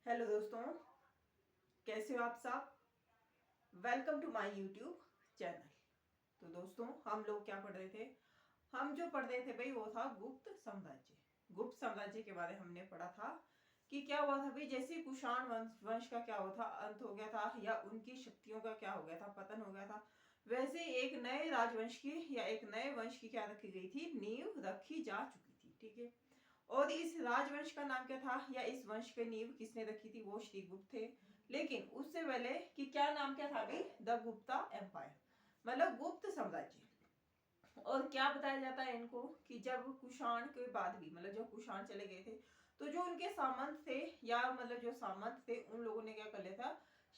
Hello दोस्तों, कैसे हो आप सब। Welcome to my YouTube channel. तो दोस्तों, हम लोग क्या पढ़ रहे थे। हम जो पढ़ रहे थे भाई वो था गुप्त साम्राज्य। गुप्त साम्राज्य के बारे में हमने पढ़ा था कि क्या हुआ था भाई। जैसे कुषाण वंश का क्या हुआ था, अंत हो गया था, या उनकी शक्तियों का क्या हो गया था, पतन हो गया था। वैसे एक नए राजवंश की या एक नए वंश की क्या रखी गई थी, नींव रखी जा चुकी थी। ठीक है। और इस राजवंश का नाम क्या था, या इस वंश की नींव किसने रखी थी, वो श्रीगुप्त थे। लेकिन उससे पहले कि क्या नाम क्या था भाई, द गुप्ता एम्पायर, मतलब गुप्त साम्राज्य। और क्या बताया जाता है इनको कि जब कुषाण के बाद भी, मतलब जब कुषाण चले गए थे, तो जो उनके सामंत थे, या मतलब जो सामंत थे, उन लोगों ने क्या कर लिया था,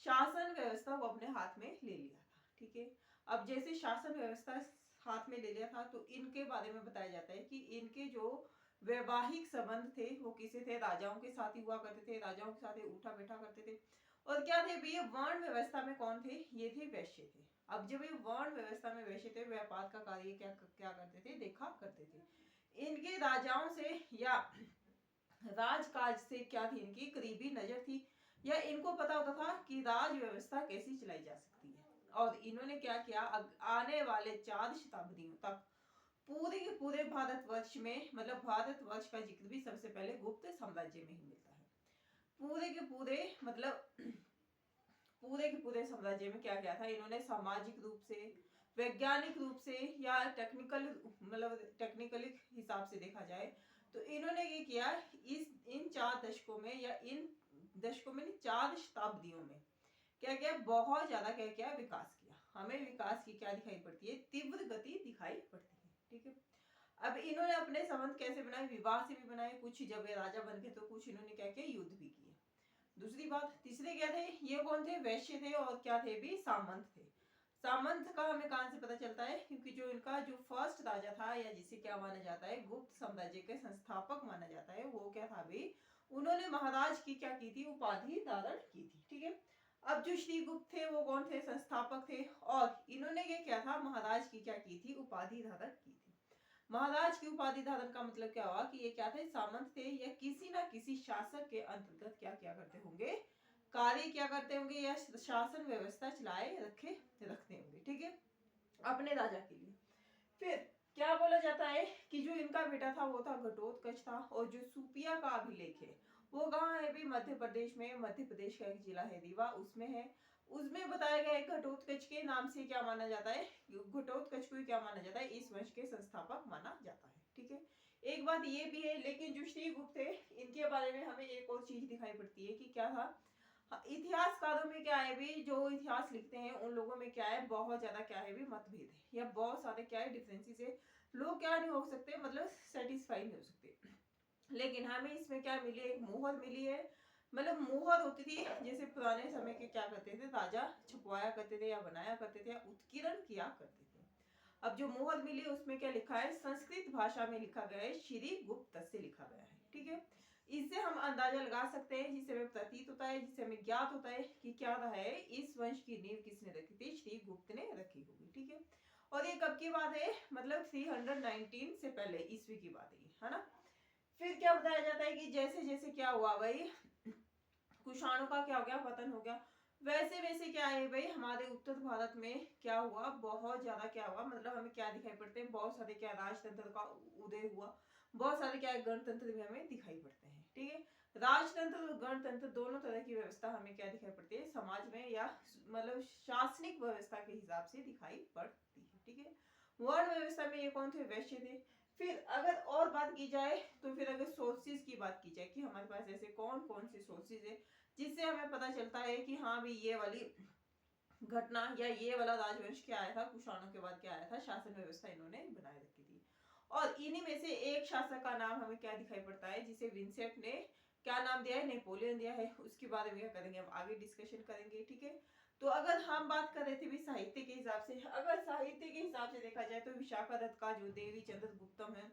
शासन व्यवस्था को अपने हाथ में ले लिया था। ठीक है। अब जैसे शासन व्यवस्था हाथ में ले लिया था, तो इनके बारे में बताया जाता है कि इनके जो वैवाहिक संबंध थे वो किसे थे, राजाओं के साथ ही हुआ करते थे, राजाओं के साथ ही उठा बैठा करते थे। और क्या थे ये वर्ण व्यवस्था में कौन थे, ये थे वैश्य थे। अब जब ये वर्ण व्यवस्था में वैश्य थे, व्यापार का कार्य क्या क्या करते थे, देखा करते थे। इनके राजाओं से या राजकाज से क्या थी, इनकी करीबी नजर थी, या इनको पता होता था कि राज व्यवस्था कैसी चलाई जा सकती है। और इन्होंने क्या किया, आने वाले 4 शताब्दियों तक पूरे के पूरे भारतवर्ष में, मतलब भारतवर्ष का जिक्र भी सबसे पहले गुप्त साम्राज्य में ही मिलता है। पूरे के पूरे मतलब पूरे के पूरे साम्राज्य में क्या किया था इन्होंने, सामाजिक रूप से, वैज्ञानिक रूप से, या टेक्निकल, मतलब टेक्निकली हिसाब से देखा जाए, तो इन्होंने ये किया, इस इन 4 दशकों में, या इन दशकों में नहीं, 4 शताब्दियों में क्या क्या बहुत ज्यादा क्या क्या विकास किया। हमें विकास की क्या दिखाई पड़ती है, तीव्र गति दिखाई पड़ती है। ठीक है। अब इन्होंने अपने संबंध कैसे बनाए, विवाह से भी बनाए, कुछ जब ये राजा बन गए तो कुछ इन्होंने क्या किया, युद्ध भी किए। दूसरी बात, तीसरे क्या थे, ये कौन थे, वैश्य थे, और क्या थे भी, सामंत थे। सामंत का हमें कहां से पता चलता है, क्योंकि जो इनका जो फर्स्ट राजा था, या जिसे क्या माना जाता है, गुप्त साम्राज्य के संस्थापक माना जाता है, वो क्या था भी, उन्होंने महाराज की क्या की थी, उपाधि धारण की थी। ठीक है। अब जो श्रीगुप्त थे वो कौन थे, संस्थापक थे, और इन्होंने ये क्या था, महाराज की क्या की थी, उपाधि धारण की थी। महाराज की उपाधि धारण का मतलब क्या हुआ कि ये क्या थे, सामंत थे, या किसी ना किसी शासक के अंतर्गत क्या क्या करते होंगे, कार्य क्या करते होंगे, या शासन व्यवस्था चलाए रखते होंगे। ठीक है। अपने राजा के लिए। फिर क्या बोला जाता है कि जो इनका बेटा था वो था घटोत्कच था, और जो सुपिया का अभिलेख है वो कहाँ है भी, मध्य प्रदेश में, मध्य प्रदेश का एक जिला है रीवा, उसमें है। उसमें बताया गया है घटोत्कच के नाम से क्या माना जाता है, घटोत्कच को क्या माना जाता है, इस वंश के संस्थापक माना जाता है। ठीक है। एक बात ये भी है, लेकिन जो श्रीगुप्त है इनके बारे में हमें एक और चीज दिखाई पड़ती है कि क्या था, हाँ, इतिहासकारों में क्या है भी, जो इतिहास लिखते हैं उन लोगों में क्या है, बहुत ज्यादा क्या है भी मतभेद है, या बहुत सारे क्या है डिफरेंसेस है। लोग क्या नहीं हो सकते, मतलब सेटिस्फाई नहीं हो सकते। लेकिन हमें इसमें क्या मिली, एक मोहर मिली है। मतलब मोहर होती थी, जैसे पुराने समय के क्या करते थे, राजा छपवाया करते थे, या बनाया करते थे, या उत्कीर्ण किया करते थे। अब जो मोहर मिली उसमें क्या लिखा है, संस्कृत भाषा में लिखा गया है, श्री गुप्त से लिखा गया है। ठीक है। इससे हम अंदाजा लगा सकते हैं, जिससे हमें प्रतीत होता है, जिससे हमें ज्ञात होता है कि क्या रहा है, इस वंश की नींव किसने रखी थी, श्री गुप्त ने रखी होगी। ठीक है। और ये कब की बात है, मतलब 319 से पहले ईस्वी की बात है ना। फिर क्या बताया जाता है कि जैसे जैसे क्या हुआ भाई, कुषाणों का क्या हो गया, पतन हो गया, वैसे वैसे क्या है भाई, हमारे उत्तर भारत में क्या हुआ, बहुत ज्यादा क्या हुआ, मतलब हमें क्या दिखाई पड़ते हैं, बहुत सारे क्या राजतंत्र का उदय हुआ, बहुत सारे क्या गणतंत्र भी हमें दिखाई पड़ते हैं। ठीक है। राजतंत्र और गणतंत्र दोनों तरह की व्यवस्था हमें क्या दिखाई पड़ती है समाज में, या मतलब शासनिक व्यवस्था के हिसाब से दिखाई पड़ती है। ठीक है। वर्ण व्यवस्था में ये कौन थे, वैश्य थे। फिर अगर और बात की जाए, तो फिर अगर सोर्सेज की बात की जाए कि हमारे पास ऐसे कौन कौन से सोर्सेज है जिससे हमें पता चलता है कि हाँ भी ये वाली घटना, या ये वाला राजवंश क्या आया था, कुषाणों के बाद क्या आया था, शासन व्यवस्था इन्होंने बनाए रखी थी। और इन्हीं में से एक शासक का नाम हमें क्या दिखाई पड़ता है, जिसे विंसेंट ने क्या नाम दिया है, नेपोलियन दिया है। उसके बारे में क्या करेंगे, हम आगे डिस्कशन करेंगे। ठीक है। तो अगर हम बात कर रहे थे भी साहित्य के हिसाब से, अगर साहित्य के हिसाब से देखा जाए, तो विशाखादत्त का जो देवी चंद्र गुप्तम है,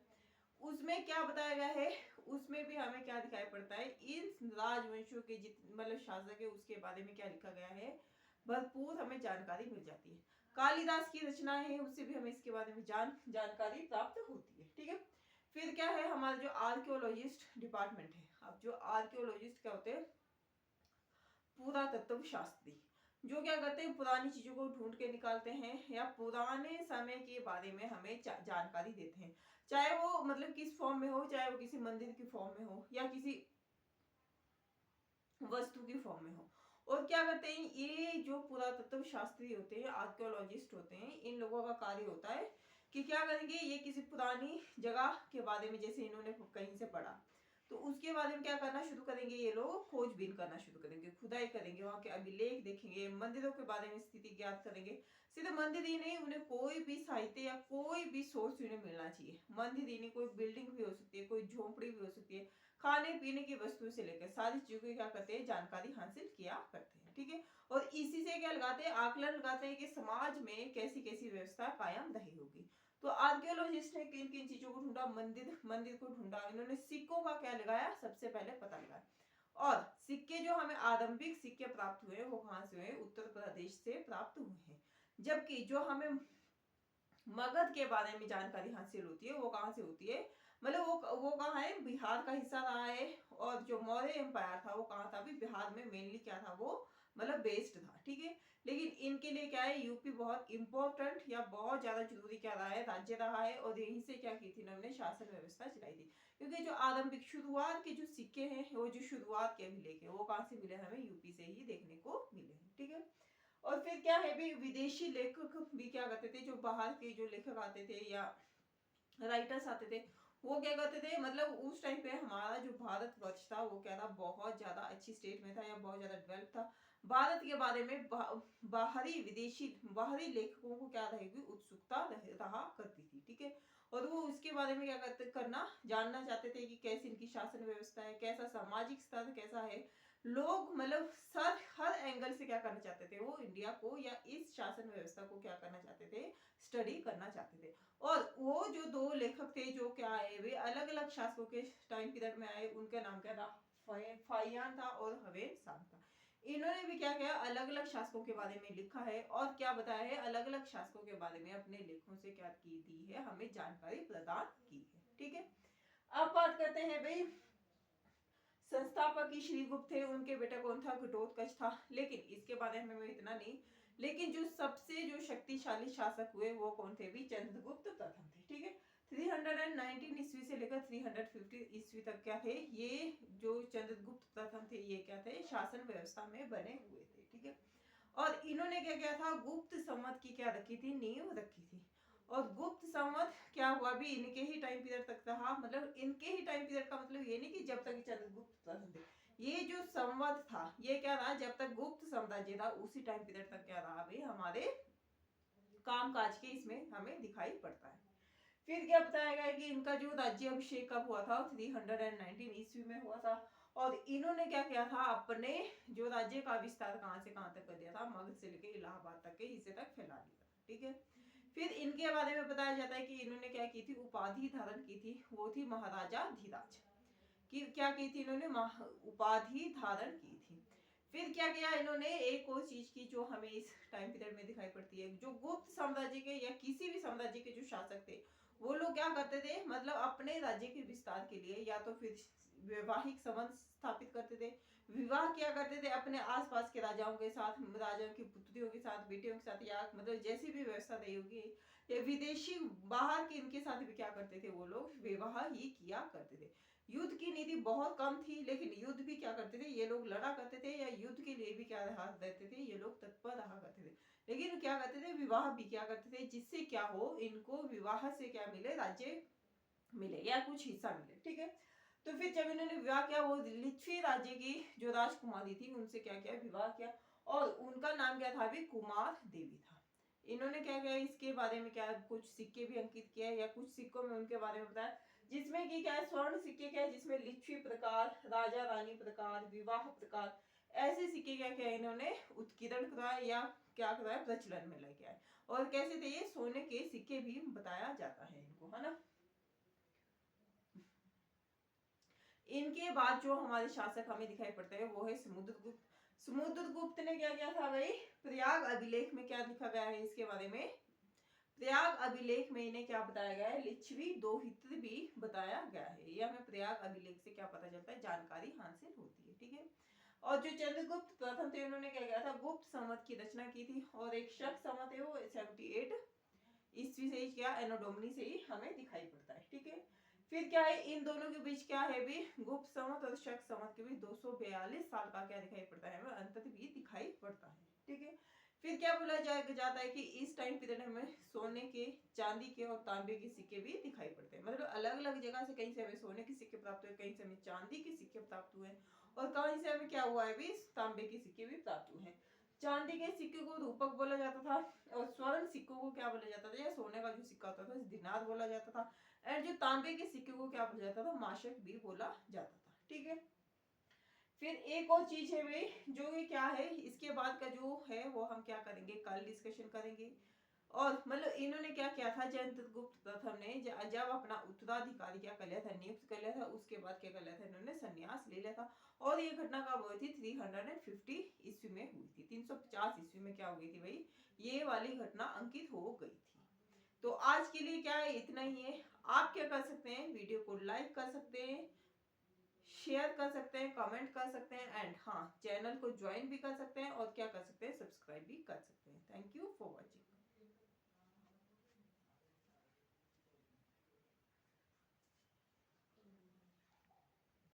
उसमें क्या बताया गया है, उसमें भी हमें क्या दिखाई पड़ता है, इन राजवंशों के जित मतलब शासक है उसके बारे में क्या लिखा गया है, भरपूर हमें जानकारी मिल जाती है। कालिदास की रचनाएं हैं, उससे भी हमें इसके बारे में जानकारी प्राप्त होती है। ठीक है। फिर क्या है, हमारे जो आर्कियोलॉजिस्ट डिपार्टमेंट है, अब जो आर्कियोलॉजिस्ट क्या होते हैं, पुरातत्व शास्त्री, जो क्या करते हैं, पुरानी चीजों को ढूंढ के निकालते हैं या पुराने समय के बारे में हमें जानकारी देते हैं, चाहे वो मतलब किस फॉर्म में हो, चाहे वो किसी मंदिर की फॉर्म में हो या किसी वस्तु की फॉर्म में हो। और क्या करते हैं, ये जो पुरातत्व शास्त्री होते हैं, आर्कियोलॉजिस्ट होते हैं, इन लोगों का कार्य होता है कि क्या करेंगे, ये किसी पुरानी जगह के बारे में, जैसे इन्होंने कहीं से पढ़ा तो उसके बारे में क्या करना शुरू करेंगे, ये लोग खोजबीन करना शुरू करेंगे, खुदाई करेंगे, वहां के अभिलेख देखेंगे, मंदिरों के बारे में स्थिति ज्ञात करेंगे। सिर्फ मंदिर ही नहीं, उन्हें कोई भी साहित्य या कोई भी सोर्स उन्हें मिलना चाहिए। मंदिर ही नहीं, कोई बिल्डिंग भी हो सकती है, कोई झोपड़ी भी हो सकती है, खाने पीने की वस्तु से लेकर सारी चीजों की क्या करते हैं, जानकारी हासिल किया करते हैं। ठीक है, और इसी से क्या लगाते हैं, आकलन लगाते हैं कि समाज में कैसी कैसी व्यवस्था कायम रही होगी। तो आर्कियोलॉजिस्ट ने किन किन चीजों को ढूंढा, मंदिर को ढूंढा, इन्होंने सिक्कों का क्या लगाया, सबसे पहले पता लगाया। और सिक्के जो हमें आरंभिक सिक्के प्राप्त हुए वो कहां से हुए, उत्तर प्रदेश से प्राप्त हुए हैं। जबकि जो हमें मगध के बारे में जानकारी हासिल होती है वो कहां से होती है, मतलब वो कहाँ है, बिहार का हिस्सा रहा है। और जो मौर्य एम्पायर था वो कहाँ था, भी बिहार में मेनली क्या था, वो मतलब बेस्ड था। ठीक है, लेकिन इनके लिए क्या है, यूपी बहुत इंपॉर्टेंट या बहुत ज्यादा जरूरी क्या रहा है, राज्य रहा है। और यहीं से क्या की थी इन्होंने, शासन व्यवस्था चलाई थी। क्योंकि जो आरंभिक शुरुआत के जो सिक्के हैं, वो जो शुरुआत के अभिलेख है, वो कहाँ से मिले, हमें यूपी से ही देखने को मिले हैं। ठीक है, और फिर क्या है भी, विदेशी लेखक भी क्या करते थे, जो बाहर के जो लेखक आते थे या राइटर्स आते थे, वो क्या करते थे, मतलब उस टाइम पे हमारा जो भारत वर्ष था वो क्या था, बहुत ज्यादा अच्छी स्टेट में था या बहुत ज्यादा डेवलप था। भारत के बारे में बाहरी लेखकों को क्या रहेगी, उत्सुकता रहा करती थी। ठीक है, और वो उसके बारे में क्या करना जानना चाहते थे कि कैसी इनकी शासन व्यवस्था है, कैसा सामाजिक स्तर कैसा है। लोग मतलब सर हर एंगल से क्या करना चाहते थे, वो इंडिया को या इस शासन व्यवस्था को क्या करना चाहते थे, स्टडी करना चाहते थे। और वो जो दो लेखक थे जो क्या आए, वे अलग अलग शासकों के टाइम पीरियड में आए, उनका नाम क्या था, फाइयान था और हवेन सांग था। इन्होंने भी क्या किया, अलग अलग शासकों के बारे में लिखा है और क्या बताया है, अलग अलग शासकों के बारे में अपने लेखों से क्या की दी है, हमें जानकारी प्रदान की है। ठीक है, अब बात करते हैं भाई, संस्थापक ही श्रीगुप्त थे, उनके बेटा कौन था, घटोत्कच था। लेकिन इसके बारे में हमें इतना नहीं, लेकिन जो सबसे जो शक्तिशाली शासक हुए वो कौन थे भी, चंद्रगुप्त प्रथम थे। ठीक है, 319 ईस्वी से लेकर 350 ईस्वी तक क्या थे, ये जो चंद्रगुप्त प्रथम थे, ये क्या थे, शासन व्यवस्था में बने हुए थे। ठीक है, और इन्होंने क्या किया था, गुप्त संवत की क्या रखी थी, नींव रखी थी। और गुप्त संवत क्या हुआ भी, इनके ही टाइम पीरियड तक रहा, मतलब इनके ही टाइम पीरियड का मतलब ये नहीं कि जब तक चंद्रगुप्त थे, ये जो संवत था ये क्या रहा, जब तक गुप्त साम्राज्य था उसी टाइम पीरियड तक क्या रहा भाई, हमारे कामकाज के इसमें हमें दिखाई पड़ता है। फिर क्या बताया गया कि इनका जो राज्य अभिषेक कब हुआ था, 319 ईस्वी में हुआ था। और इन्होंने क्या किया था, अपने जो राज्य का विस्तार कहां से कहां तक कर दिया था, मगध से लेकर इलाहाबाद तक के हिस्से तक फैला दिया था। ठीक है, फिर इनके बारे में बताया जाता है कि इन्होंने क्या की थी, उपाधि धारण की थी, वो थी महाराजा धीराज की। क्या की थी इन्होंने, उपाधि धारण की थी। फिर क्या किया इन्होंने, एक और चीज की जो हमें इस टाइम पीरियड में दिखाई पड़ती है, जो गुप्त साम्राज्य के या किसी भी साम्राज्य के जो शासक थे, वो लोग क्या करते थे, मतलब अपने राज्य के विस्तार के लिए या तो फिर वैवाहिक संबंध स्थापित करते थे, विवाह क्या करते थे अपने आसपास के राजाओं के साथ, राजाओं की पुत्रियों के साथ, बेटियों के साथ, या मतलब जैसी भी व्यवस्था रही होगी, या विदेशी बाहर के इनके साथ भी क्या करते थे, वो लोग विवाह ही किया करते थे। युद्ध की नीति बहुत कम थी, लेकिन युद्ध भी क्या करते थे, ये लोग लड़ा करते थे, या युद्ध के लिए भी क्या रहा देते थे, ये लोग तत्पर रहा करते थे। लेकिन क्या करते थे, विवाह भी क्या करते थे, जिससे क्या हो, इनको विवाह से क्या मिले, राज्य मिले या कुछ हिस्सा मिले। ठीक है, तो फिर जब इन्होंने विवाह किया, वो लिच्छवी राज्य की जो राजकुमारी थी उनसे क्या किया, विवाह किया, और उनका नाम क्या था भी, कुमार देवी था। इन्होंने क्या किया, इसके बारे में क्या कुछ सिक्के भी अंकित किया, या कुछ सिक्कों में उनके बारे में बताया, जिसमें कि क्या है, स्वर्ण सिक्के क्या है, जिसमें लिच्छवी प्रकार, राजा रानी प्रकार, विवाह प्रकार, ऐसे सिक्के क्या किया इन्होंने उत्कीर्ण कराया या क्या कराया, प्रचलन में लेके आए। और कैसे थे ये, सोने के सिक्के भी बताया जाता है इनको, है ना। इनके बाद जो हमारे शासक हमें दिखाई पड़ते हैं वो है समुद्रगुप्त। समुद्रगुप्त ने क्या किया था भाई, प्रयाग अभिलेख में क्या लिखा गया है इसके बारे में, प्रयाग अभिलेख में इन्हें क्या बताया गया है, लिच्छवी दोहित्र भी बताया गया है। ये हमें प्रयाग अभिलेख से क्या पता चलता है, जानकारी हासिल होती है। ठीक है, और जो चंद्रगुप्त प्रथम थे उन्होंने क्या किया था, गुप्त संवत की रचना की थी। और एक शक संवत है वो 78 ईस्वी से ही क्या एनो डोमिनी से ही हमें दिखाई पड़ता है। ठीक है, फिर क्या है इन दोनों के बीच क्या है भी, गुप्त संवत और शक संवत के बीच 242 साल का क्या दिखाई पड़ता है, हमें अंतर भी दिखाई पड़ता है। ठीक है, फिर क्या बोला जाता है कि इस टाइम पीरियड हमें सोने के, चांदी के और तांबे के सिक्के भी दिखाई पड़ते हैं। मतलब अलग अलग जगह से, कहीं से हमें सोने के सिक्के प्राप्त हुए, कहीं से हमें चांदी के सिक्के प्राप्त हुए और कहीं से हमें क्या हुआ है भी, तांबे के सिक्के भी प्राप्त हुए हैं। चांदी के सिक्के को रूपक बोला जाता था और स्वर्ण सिक्कों को क्या बोला जाता था, या सोने का जो सिक्का होता था दिनार बोला जाता था। एंड जो तांबे के सिक्के को क्या बोला जाता था, माशक भी बोला जाता था। ठीक है, फिर एक और चीज है भाई, जो ये क्या है, इसके बाद का जो है वो हम क्या करेंगे, कल डिस्कशन करेंगे। और मतलब इन्होंने क्या किया था, चंद्रगुप्त प्रथम ने जब अपना उत्तराधिकारी क्या कर लिया था, नियुक्त कर लिया था, उसके बाद क्या कर लिया था, इन्होंने संन्यास ले लिया था। और ये घटना कब हुई थी, 350 ईस्वी में हुई थी। 350 ईस्वी में क्या हो गई थी भाई, ये वाली घटना अंकित हो गई थी। तो आज के लिए क्या है, इतना ही है। आप क्या कर सकते हैं, वीडियो को लाइक कर सकते हैं, शेयर कर सकते हैं, कमेंट कर सकते हैं एंड हाँ, चैनल को ज्वाइन भी कर सकते हैं और क्या कर सकते हैं, सब्सक्राइब भी